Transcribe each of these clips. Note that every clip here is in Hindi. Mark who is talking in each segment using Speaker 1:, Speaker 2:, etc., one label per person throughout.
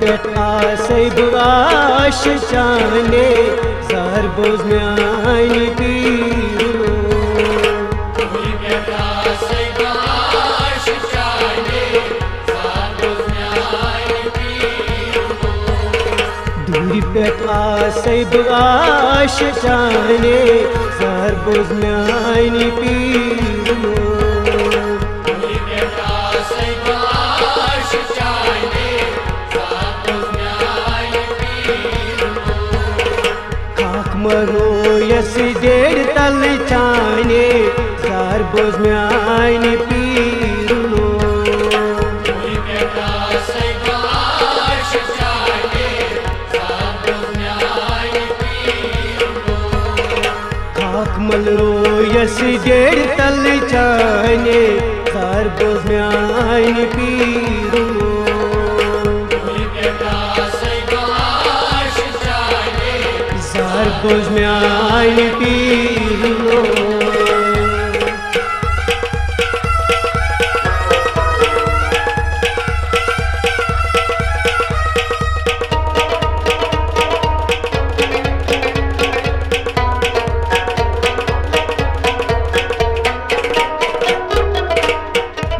Speaker 1: पेट आसे बुआश चाने जार बोझ में आईनी पीरो दूरी पेट आसे बुआश चाने जार बोझ में आईनी पीरो दूरी पेट आसे बुआश चाने जार बोझ में आईनी पीरो मरो यस डेढ़ तल चाने जार बोझ में आईनी पीरो दूरी पेट आसे बुआश चाने जार बोझ में आईनी पीरो खाक मरो यस डेढ़ तल चाने जार बोझ में आईनी पीरो बोझ में आईनी पीरो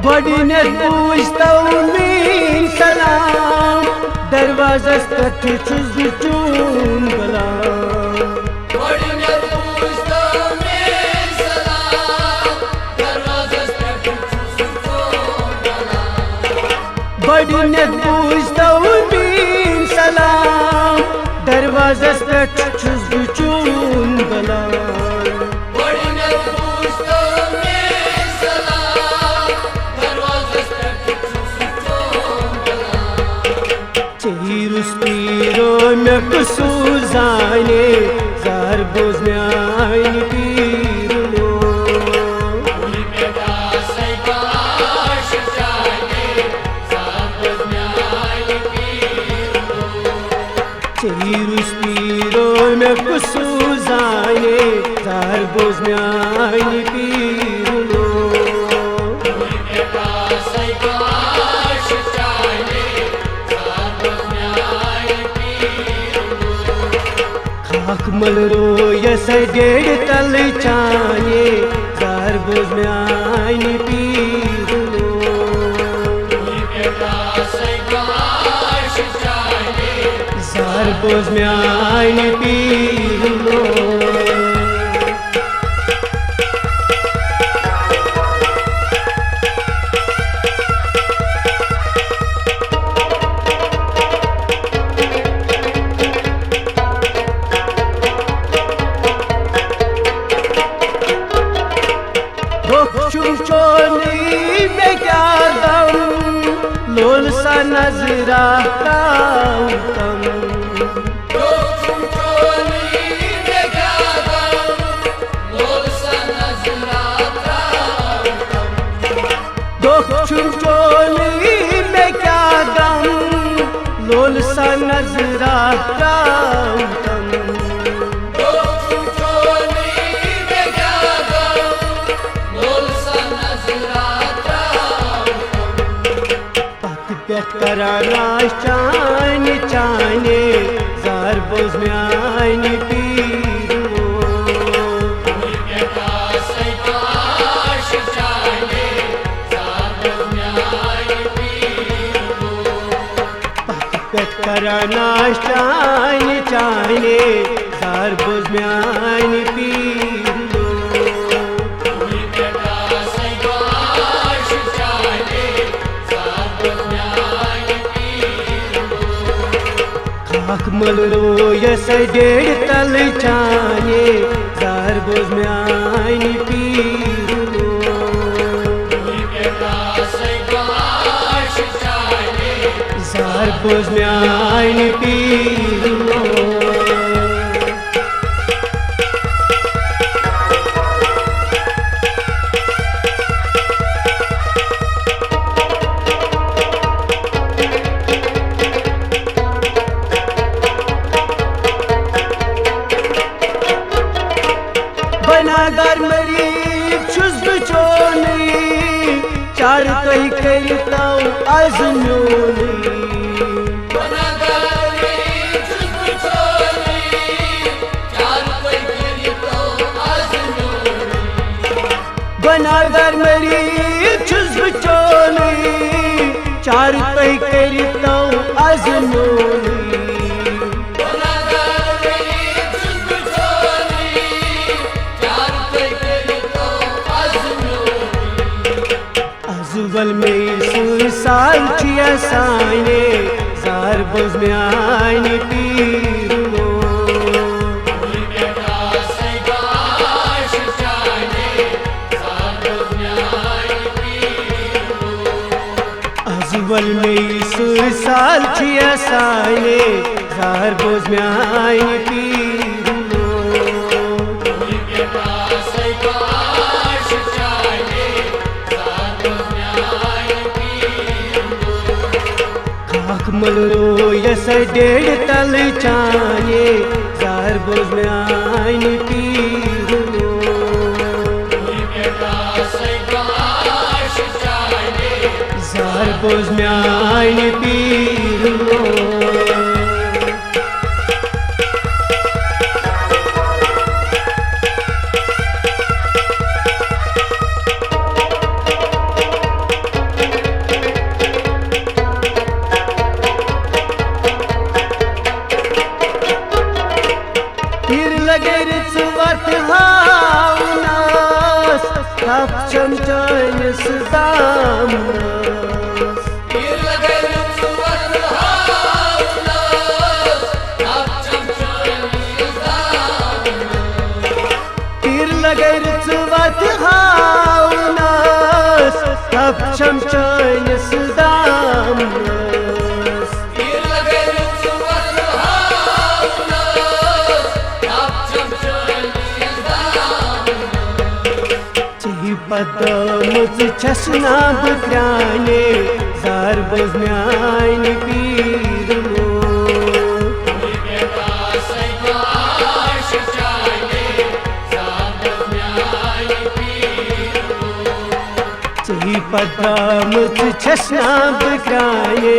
Speaker 1: बड़ी ने पूछता मीन सलाम दरवाज़स तक छुज चून गलाम बड़ी ने पूछता मीन सलाम दरवाज़स पेट छुज चून गलाम बड़ी ने पूछता मीन सलाम दरवाज़स पेट छुज चून गलाम चीरुस पीरो में कसूर जाने जार बोझ में आईनी पीरो दूरी पेट आसे बुआश चाने जार बोझ में आईनी पीरो चीरुस पीरो में कसूर जाने जार बोझ में आईनी पीरो दूरी पेट आसे बुआश चाने जार बोझ में आईनी पीरो खाक मलरो यस डेढ़ तल चाने जार बोझ में आईनी पीरो दूरी पेट आसे बुआश चाने जार बोझ में आईनी पीरो चोली में क्या दम लोल सा नजरा तम चोली में क्या दम लोल सा नजरा चोली में क्या दम लोल सा नजरा कराना चाने चाने जार बोझ में आईनी पीरो दूरी पेट आसे बुआश चाने जार बोझ में आईनी पीरो पेट कराना चाने चाने जार बोझ में आईनी पीरो दूरी पेट आसे बुआश चाने जार बोझ में खाक मलरो यस डेढ़ तल चाने जार बोझ में आईनी पीरो दूरी पेट आसे बुआश चाने जार बोझ में आईनी पीरो गर मरीब छुस बचोनी चार कई करता आजम्योनी चार तय करितो अजनोनी अजुवल में सुसाल चिया साने जार बोझ में आने पीर लो अजुवल में सुसाल चिया साने जार बोझ में आने पीर लो मलरो यस डेढ़ तल चाने जार बोझ में आइन पीर लो जार बोझ में आइन पीर लो चमचन सदाम तीर लगे रुचवत हाउनस अब चमचन सदाम पदमुच चश्ना बग्राने जार बोझ में आइन पीर लो चही पदमुच चश्ना बग्राने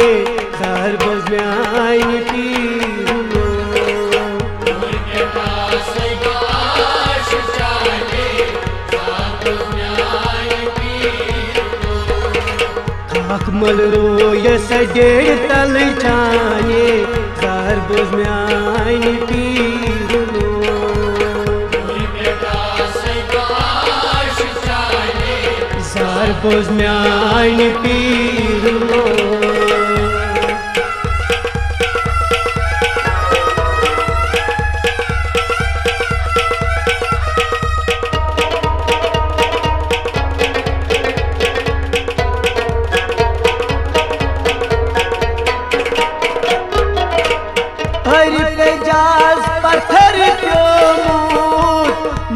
Speaker 1: जार बोझ में आइन पीर लो मलरो यस डेढ़ तल चाने जार बोझ में आइन पीर लो जार बोझ में आइन पीर लो पत्थर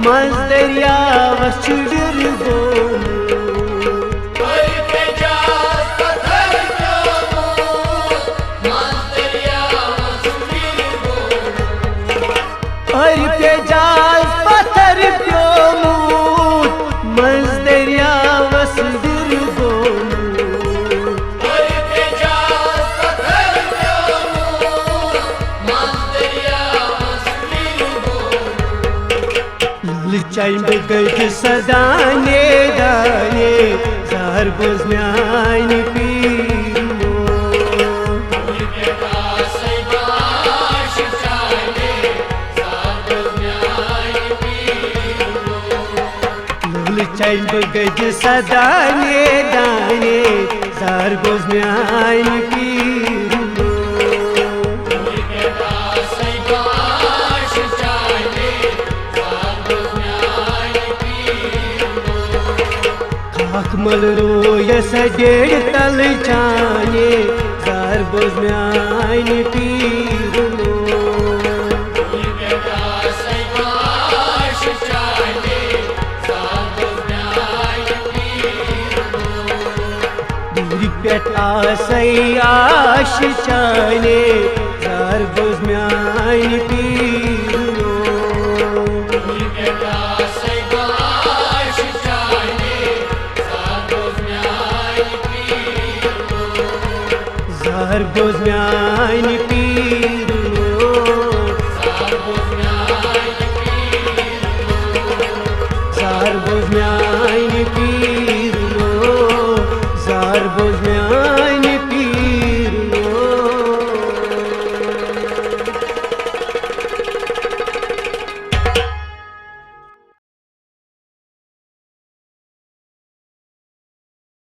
Speaker 1: मज दरिया वसुर गो पत्थर मज दरिया वसुर गो चाइम गज सदाने दाने जार बोझ में आइन पीर लो चाइम गज सदाने दाने जार बोझ में आइन पीर लो मलरो यस डेढ़ तल चाने जार बोझ में आइन पीर लो दूरी पेटा सही आश चाने जार बोझ में आइन पीर लो जार बोझ में आइन पीर लो जार बोझ में आइन पीर लो जार बोझ में